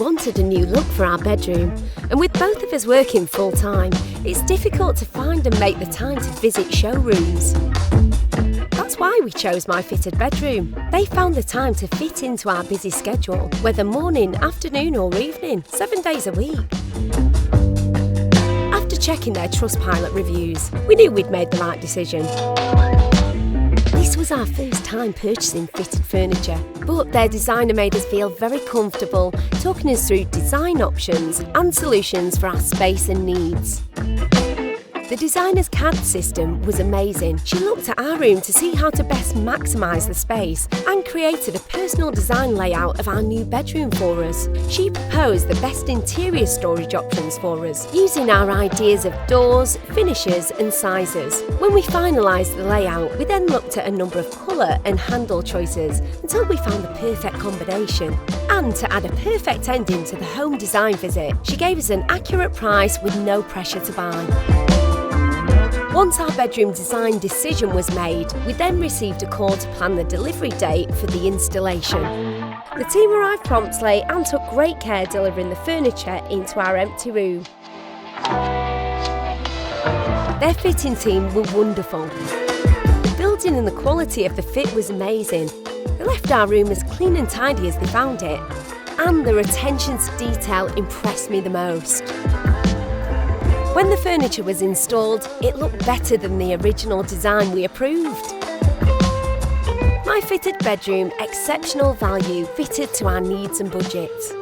wanted a new look for our bedroom, and with both of us working full-time, it's difficult to find and make the time to visit showrooms. That's why we chose My Fitted Bedroom. They found the time to fit into our busy schedule, whether morning, afternoon or evening, 7 days a week. After checking their Trustpilot reviews, we knew we'd made the right decision. This was our first time purchasing fitted furniture, but their designer made us feel very comfortable, talking us through design options and solutions for our space and needs. The designer's CAD system was amazing. She looked at our room to see how to best maximise the space and created a personal design layout of our new bedroom for us. She proposed the best interior storage options for us, using our ideas of doors, finishes and sizes. When we finalised the layout, we then looked at a number of colour and handle choices until we found the perfect combination. And to add a perfect ending to the home design visit, she gave us an accurate price with no pressure to buy. Once our bedroom design decision was made, we then received a call to plan the delivery date for the installation. The team arrived promptly and took great care delivering the furniture into our empty room. Their fitting team were wonderful. The building and the quality of the fit was amazing. They left our room as clean and tidy as they found it, and their attention to detail impressed me the most. When the furniture was installed, it looked better than the original design we approved. My Fitted Bedroom, exceptional value fitted to our needs and budgets.